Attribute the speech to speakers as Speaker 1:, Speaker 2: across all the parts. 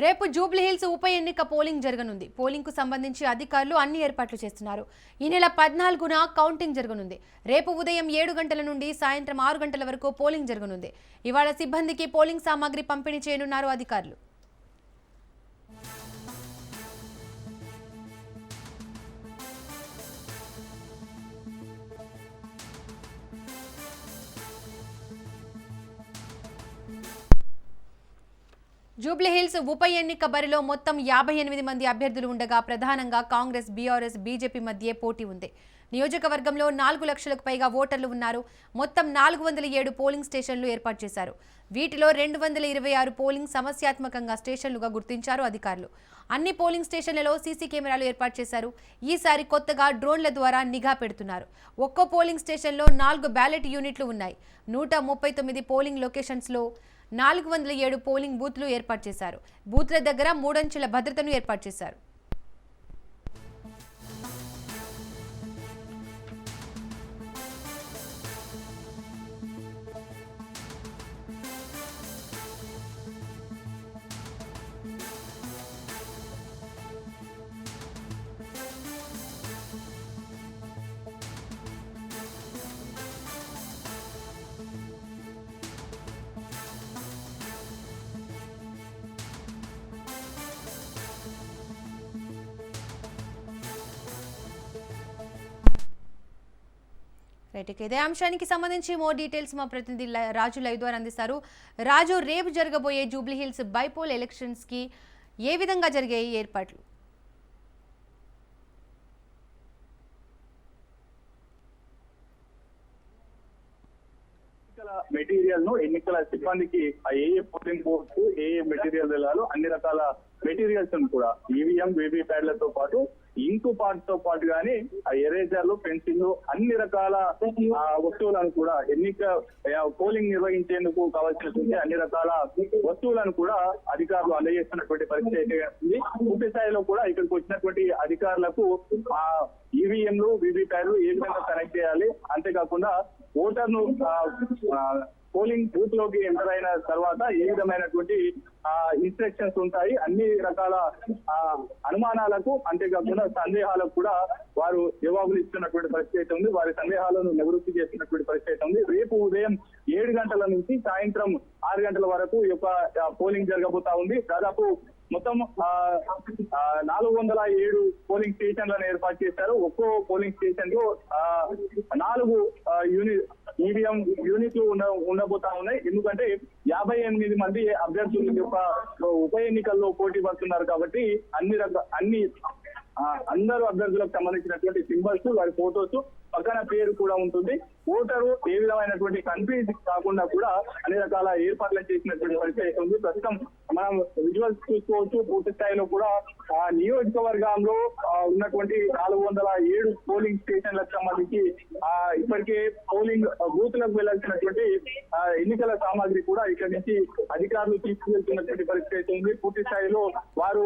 Speaker 1: రేపు జూబ్లీహిల్స్ ఉప ఎన్నిక పోలింగ్ జరగనుంది. పోలింగ్ కు సంబంధించి అధికారులు అన్ని ఏర్పాట్లు చేస్తున్నారు. ఈ నెల 14న కౌంటింగ్ జరగనుంది. రేపు ఉదయం 7 గంటల నుండి సాయంత్రం 6 గంటల వరకు పోలింగ్ జరగనుంది. ఇవాళ సిబ్బందికి పోలింగ్ సామాగ్రి పంపిణీ చేయనున్నారు అధికారులు. జూబ్లీహిల్స్ ఉప ఎన్నిక బరిలో మొత్తం 58 మంది అభ్యర్థులు ఉండగా ప్రధానంగా కాంగ్రెస్, బీఆర్ఎస్, బీజేపీ మధ్య పోటీ ఉంది. నియోజకవర్గంలో 4 లక్షలకు పైగా ఓటర్లు ఉన్నారు. మొత్తం 407 పోలింగ్ స్టేషన్లు ఏర్పాటు చేశారు. వీటిలో 226 పోలింగ్ సమస్యాత్మకంగా స్టేషన్లుగా గుర్తించారు అధికారులు. అన్ని పోలింగ్ స్టేషన్లలో సీసీ కెమెరాలు ఏర్పాటు చేశారు. ఈసారి కొత్తగా డ్రోన్ల ద్వారా నిఘా పెడుతున్నారు. ఒక్కో పోలింగ్ స్టేషన్లో 4 బ్యాలెట్ యూనిట్లు ఉన్నాయి. 139 పోలింగ్ లొకేషన్స్లో 407 పోలింగ్ బూత్లు ఏర్పాటు చేశారు. బూత్ల దగ్గర 3 అంచెల భద్రతను ఏర్పాటు చేశారు. ఇదే అంశానికి సంబంధించి మోర్ డీటెయిల్స్ మా ప్రతినిధి రాజు లైవ్ ద్వారా అందిస్తారు. రాజు, రేపు జరగబోయే జూబ్లీహిల్స్ బైపోల్ ఎలక్షన్స్ కి ఏ విధంగా జరిగే ఏర్పాట్లు?
Speaker 2: మెటీరియల్ ను ఎన్నికల సిబ్బందికి ఏ పోలింగ్ బూత్ ఏ మెటీరియల్ వెళ్ళాలో అన్ని రకాల మెటీరియల్స్ కూడా ఈవీఎం, వీవీప్యాడ్లతో పాటు ఇంకు పార్ట్ తో పాటు గానీ ఎరేజర్లు, పెన్సిల్లు అన్ని రకాల వస్తువులను కూడా ఎన్నిక పోలింగ్ నిర్వహించేందుకు కావాల్సినటువంటి అన్ని రకాల వస్తువులను కూడా అధికారులు అందజేస్తున్నటువంటి పరిస్థితి ఉంది. పూర్తి స్థాయిలో కూడా ఇక్కడికి వచ్చినటువంటి అధికారులకు ఈవీఎంలు, వీవీప్యాడ్లు ఏ విధంగా కనెక్ట్ చేయాలి, అంతేకాకుండా ఓటర్ను పోలింగ్ బూత్ లోకి ఎంటర్ అయిన తర్వాత ఏ విధమైనటువంటి ఇన్స్ట్రక్షన్స్ ఉంటాయి, అన్ని రకాల అనుమానాలకు అంతేకాకుండా సందేహాలకు కూడా వారు జవాబులు ఇస్తున్నటువంటి పరిస్థితి ఉంది. వారి సందేహాలను నివృత్తి చేస్తున్నటువంటి పరిస్థితి ఉంది. రేపు ఉదయం 7 గంటల నుంచి సాయంత్రం 6 గంటల వరకు ఈ యొక్క పోలింగ్ జరగబోతా ఉంది. దాదాపు మొత్తం 407 పోలింగ్ స్టేషన్లను ఏర్పాటు చేశారు. ఒక్కో పోలింగ్ స్టేషన్ లో 4 ఈవీఎం యూనిట్లు ఉండబోతా ఉన్నాయి. ఎందుకంటే 58 మంది అభ్యర్థుల యొక్క ఉప ఎన్నికల్లో పోటీ పడుతున్నారు కాబట్టి అందరూ అభ్యర్థులకు సంబంధించినటువంటి సింబల్స్, వారి ఫోటోస్, పక్కన పేరు కూడా ఉంటుంది. ఓటరు ఏ విధమైనటువంటి కన్ఫ్యూజ్ కాకుండా కూడా అన్ని రకాల ఏర్పాట్లు చేసినటువంటి పరిస్థితి ఉంది. ప్రస్తుతం మనం విజువల్స్ చూసుకోవచ్చు. పూర్తి స్థాయిలో కూడా నియోజకవర్గంలో ఉన్నటువంటి 407 పోలింగ్ స్టేషన్లకు సంబంధించి ఇప్పటికే పోలింగ్ బూత్లకు వెళ్లాల్సినటువంటి ఎన్నికల సామాగ్రి కూడా ఇక్కడి నుంచి అధికారులు తీసుకువెళ్తున్నటువంటి పరిస్థితి ఉంది. పూర్తి స్థాయిలో వారు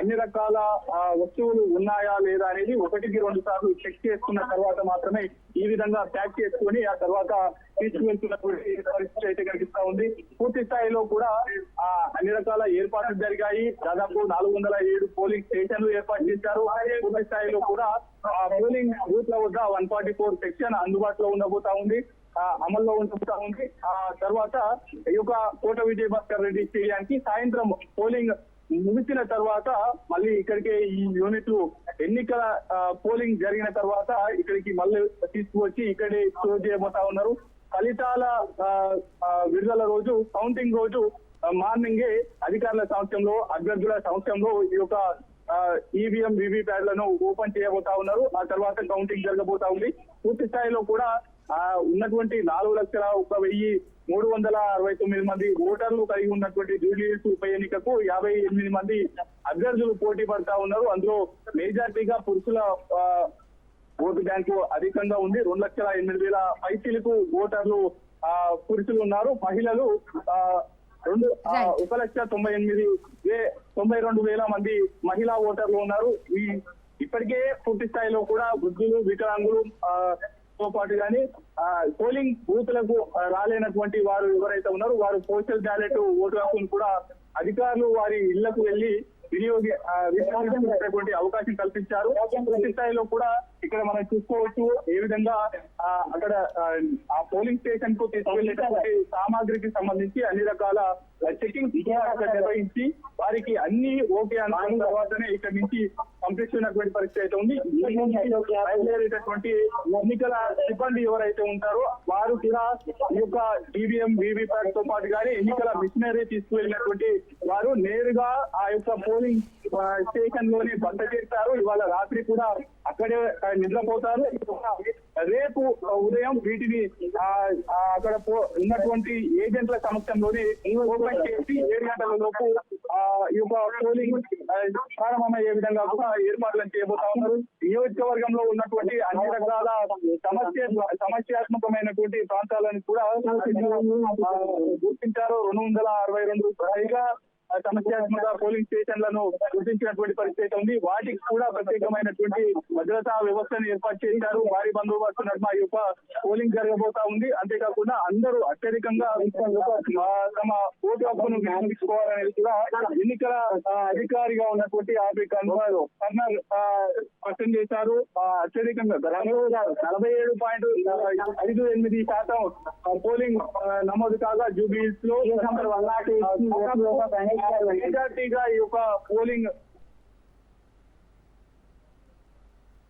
Speaker 2: అన్ని రకాల వస్తువులు ఉన్నాయా లేదా అనేది 1-2 సార్లు చెక్ చేసుకున్న తర్వాత మాత్రమే ఈ విధంగా ప్యాక్ చేసుకుని ఆ తర్వాత తీసుకువెళ్తున్నటువంటి పరిస్థితి అయితే కనిపిస్తా ఉంది. పూర్తి స్థాయిలో కూడా అన్ని రకాల ఏర్పాట్లు జరిగాయి. దాదాపు 407 పోలింగ్ స్టేషన్లు ఏర్పాటు చేశారు. పూర్తి స్థాయిలో కూడా పోలింగ్ బూత్ ల వద్ద 144 సెక్షన్ అందుబాటులో ఉండబోతా ఉంది, అమల్లో ఉండబోతా ఉంది. ఆ తర్వాత ఈ యొక్క కోట విజయభాస్కర్ రెడ్డి స్టేడియానికి సాయంత్రం పోలింగ్ ముగిసిన తర్వాత మళ్ళీ ఇక్కడికి ఈ యూనిట్లు ఎన్నికల పోలింగ్ జరిగిన తర్వాత ఇక్కడికి మళ్ళీ తీసుకువచ్చి ఇక్కడే స్టోర్ చేయబోతా ఉన్నారు. ఫలితాల విడుదల రోజు, కౌంటింగ్ రోజు మార్నింగే అధికారుల సమక్షంలో, అభ్యర్థుల సమక్షంలో ఈ యొక్క ఈవీఎం, వీవీప్యాడ్లను ఓపెన్ చేయబోతా ఉన్నారు. ఆ తర్వాత కౌంటింగ్ జరగబోతా ఉంది. పూర్తి స్థాయిలో కూడా ఉన్నటువంటి 4,01,369 మంది ఓటర్లు కలిగి ఉన్నటువంటి జూబ్లీహిల్స్ ఉప ఎన్నికకు 58 మంది అభ్యర్థులు పోటీ పడతా ఉన్నారు. అందులో మెజార్టీగా పురుషుల ఓటు బ్యాంకు అధికంగా ఉంది. 2,08,000 పైచిలకు ఓటర్లు పురుషులు ఉన్నారు. మహిళలు 1,92,000 మంది మహిళా ఓటర్లు ఉన్నారు. ఇప్పటికే పూర్తి స్థాయిలో కూడా వృద్ధులు, వికలాంగులు తో పాటు గానీ పోలింగ్ బూత్లకు రాలేనటువంటి వారు ఎవరైతే ఉన్నారో వారు పోస్టల్ బ్యాలెట్ ఓటు హక్కును కూడా అధికారులు వారి ఇళ్లకు వెళ్లి వినియోగించేటువంటి అవకాశం కల్పించారు. పూర్తి స్థాయిలో కూడా ఇక్కడ మనం చూసుకోవచ్చు ఏ విధంగా అక్కడ ఆ పోలింగ్ స్టేషన్ కు తీసుకెళ్లేటువంటి సామాగ్రికి సంబంధించి అన్ని రకాల చెకింగ్ నిర్వహించి వారికి అన్ని ఓకే అనుకున్న తర్వాతనే ఇక్కడ నుంచి పంపిస్తున్నటువంటి పరిస్థితి అయితే ఉంది. బయలుదేరేటటువంటి ఎన్నికల సిబ్బంది ఎవరైతే ఉంటారో వారు కూడా ఈ యొక్క ఈవీఎం వీవీప్యాట్ తో పాటు కానీ ఎన్నికల మిషనరీ తీసుకువెళ్ళినటువంటి వారు నేరుగా ఆ యొక్క పోలింగ్ స్టేషన్ లోనే బస చేస్తారు. ఇవాళ రాత్రి కూడా అక్కడే నిద్రపోతారు. రేపు ఉదయం వీటిని అక్కడ ఉన్నటువంటి ఏజెంట్ల సమక్షంలోనే ఓపెన్ చేసి 7 గంటల లోపు ఈ యొక్క పోలింగ్ ప్రారంభమయ్యే విధంగా కూడా ఏర్పాట్లను చేయబోతా ఉన్నారు. నియోజకవర్గంలో ఉన్నటువంటి అన్ని రకాల సమస్యాత్మకమైనటువంటి ప్రాంతాలను కూడా గుర్తించారు. 262 పైగా సమస్యాత్మక పోలింగ్ స్టేషన్లను గుర్తించినటువంటి పరిస్థితి ఉంది. వాటికి కూడా ప్రత్యేకమైనటువంటి భద్రతా వ్యవస్థను ఏర్పాటు చేశారు. భారీ బందోబస్తు నడుమ ఈ యొక్క పోలింగ్ జరగబోతా ఉంది. అంతేకాకుండా అందరూ అత్యధికంగా తమ ఓటు హక్కును వినియోగించుకోవాలనేది కూడా ఎన్నికల అధికారిగా ఉన్నటువంటి ఆర్బీ కర్నర్ స్పష్టం చేశారు. అత్యధికంగా 47.58% పోలింగ్ నమోదు కాగా జూబ్లీహిల్స్ లో మెజార్టీగా ఈ యొక్క పోలింగ్